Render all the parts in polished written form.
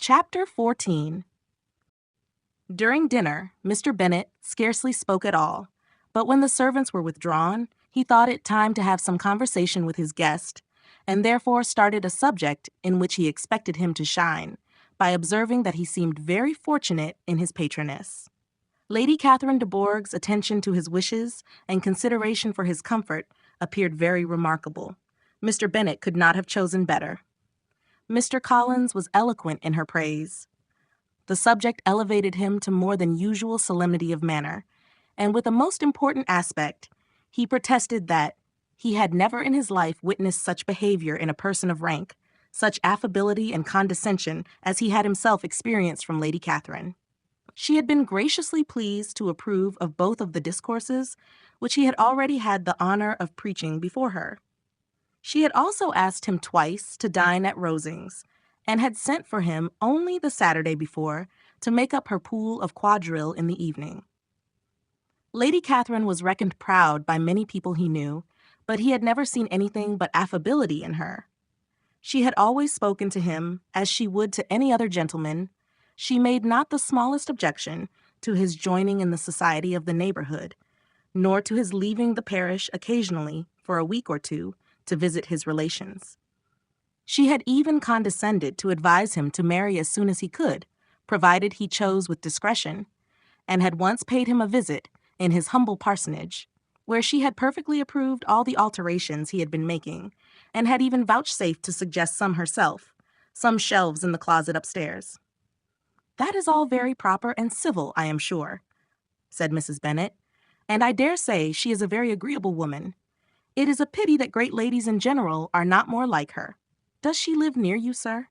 Chapter 14. During dinner, Mr. Bennet scarcely spoke at all, but when the servants were withdrawn, he thought it time to have some conversation with his guest, and therefore started a subject in which he expected him to shine, by observing that he seemed very fortunate in his patroness. Lady Catherine de Bourgh's attention to his wishes and consideration for his comfort appeared very remarkable. Mr. Bennet could not have chosen better. Mr. Collins was eloquent in her praise. The subject elevated him to more than usual solemnity of manner, and with a most important aspect, he protested that he had never in his life witnessed such behavior in a person of rank, such affability and condescension as he had himself experienced from Lady Catherine. She had been graciously pleased to approve of both of the discourses which he had already had the honor of preaching before her. She had also asked him twice to dine at Rosings, and had sent for him only the Saturday before to make up her pool of quadrille in the evening. Lady Catherine was reckoned proud by many people he knew, but he had never seen anything but affability in her. She had always spoken to him as she would to any other gentleman. She made not the smallest objection to his joining in the society of the neighborhood, nor to his leaving the parish occasionally for a week or two to visit his relations. She had even condescended to advise him to marry as soon as he could, provided he chose with discretion, and had once paid him a visit in his humble parsonage, where she had perfectly approved all the alterations he had been making, and had even vouchsafed to suggest some herself, some shelves in the closet upstairs. "That is all very proper and civil, I am sure," said Mrs. Bennet, "and I dare say she is a very agreeable woman. It is a pity that great ladies in general are not more like her. Does she live near you, sir?"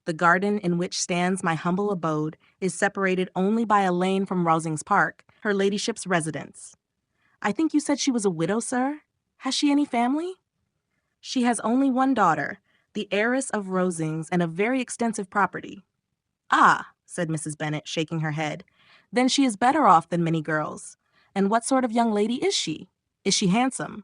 "The garden in which stands my humble abode is separated only by a lane from Rosings Park, her ladyship's residence." "I think you said she was a widow, sir? Has she any family?" "She has only one daughter, the heiress of Rosings, and a very extensive property." "Ah," said Mrs. Bennet, shaking her head, "then she is better off than many girls. And what sort of young lady is she? Is she handsome?"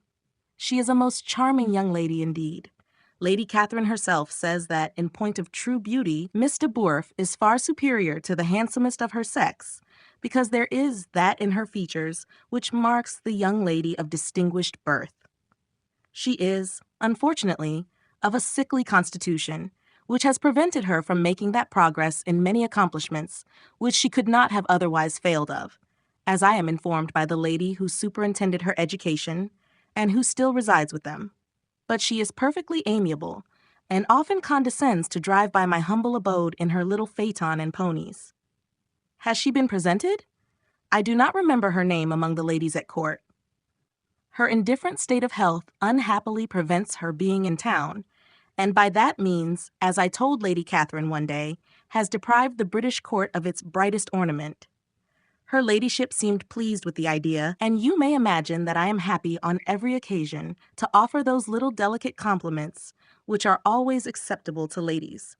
"She is a most charming young lady indeed. Lady Catherine herself says that, in point of true beauty, Miss de Bourgh is far superior to the handsomest of her sex, because there is that in her features which marks the young lady of distinguished birth. She is, unfortunately, of a sickly constitution, which has prevented her from making that progress in many accomplishments which she could not have otherwise failed of, as I am informed by the lady who superintended her education, and who still resides with them. But she is perfectly amiable, and often condescends to drive by my humble abode in her little phaeton and ponies." "Has she been presented? I do not remember her name among the ladies at court." "Her indifferent state of health unhappily prevents her being in town, and by that means, as I told Lady Catherine one day, has deprived the British court of its brightest ornament. Her ladyship seemed pleased with the idea, and you may imagine that I am happy on every occasion to offer those little delicate compliments which are always acceptable to ladies.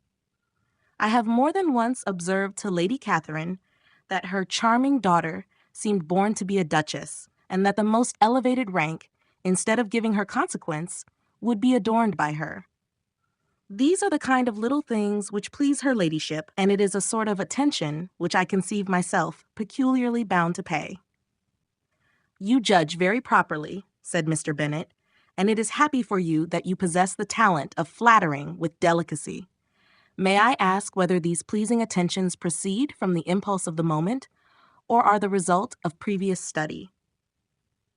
I have more than once observed to Lady Catherine that her charming daughter seemed born to be a duchess, and that the most elevated rank, instead of giving her consequence, would be adorned by her. These are the kind of little things which please her ladyship, and it is a sort of attention which I conceive myself peculiarly bound to pay." "You judge very properly," said Mr. Bennet, "and it is happy for you that you possess the talent of flattering with delicacy. May I ask whether these pleasing attentions proceed from the impulse of the moment, or are the result of previous study?"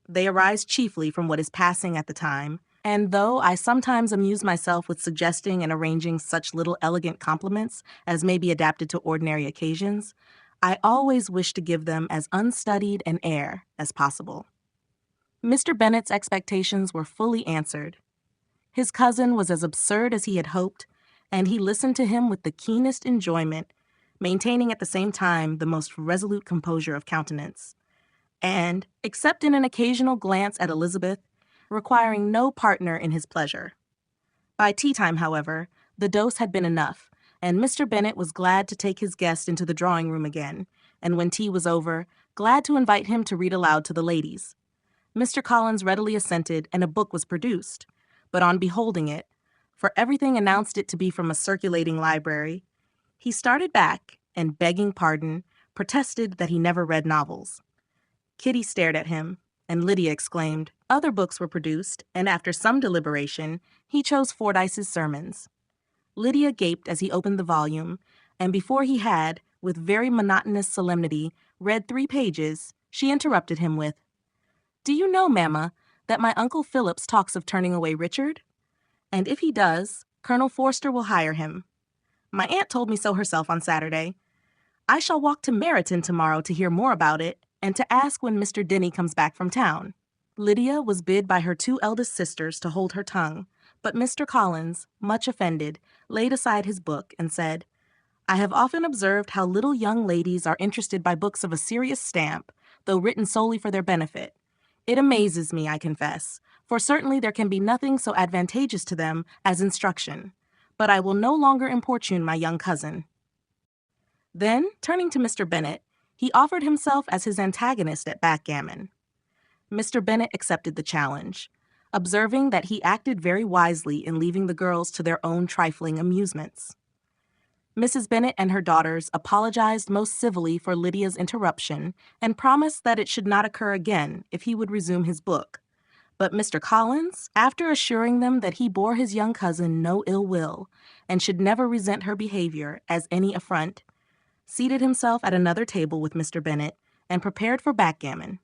"They arise chiefly from what is passing at the time, and though I sometimes amuse myself with suggesting and arranging such little elegant compliments as may be adapted to ordinary occasions, I always wish to give them as unstudied an air as possible." Mr. Bennet's expectations were fully answered. His cousin was as absurd as he had hoped, and he listened to him with the keenest enjoyment, maintaining at the same time the most resolute composure of countenance, and, except in an occasional glance at Elizabeth, requiring no partner in his pleasure. By tea-time, however, the dose had been enough, and Mr. Bennet was glad to take his guest into the drawing-room again, and when tea was over, glad to invite him to read aloud to the ladies. Mr. Collins readily assented, and a book was produced, but on beholding it, for everything announced it to be from a circulating library, He started back and, begging pardon, protested that he never read novels. Kitty stared at him, and Lydia exclaimed. Other books were produced, and after some deliberation, he chose Fordyce's Sermons. Lydia gaped as he opened the volume, and before he had, with very monotonous solemnity, read 3 pages, she interrupted him with, "Do you know, Mamma, that my Uncle Phillips talks of turning away Richard? And if he does, Colonel Forster will hire him. My aunt told me so herself on Saturday. I shall walk to Meryton tomorrow to hear more about it and to ask when Mr. Denny comes back from town." Lydia was bid by her 2 eldest sisters to hold her tongue, but Mr. Collins, much offended, laid aside his book and said, "I have often observed how little young ladies are interested by books of a serious stamp, though written solely for their benefit. It amazes me, I confess, for certainly there can be nothing so advantageous to them as instruction. But I will no longer importune my young cousin." Then, turning to Mr. Bennet, he offered himself as his antagonist at backgammon. Mr. Bennet accepted the challenge, observing that he acted very wisely in leaving the girls to their own trifling amusements. Mrs. Bennet and her daughters apologized most civilly for Lydia's interruption and promised that it should not occur again if he would resume his book. But Mr. Collins, after assuring them that he bore his young cousin no ill will and should never resent her behavior as any affront, seated himself at another table with Mr. Bennet and prepared for backgammon.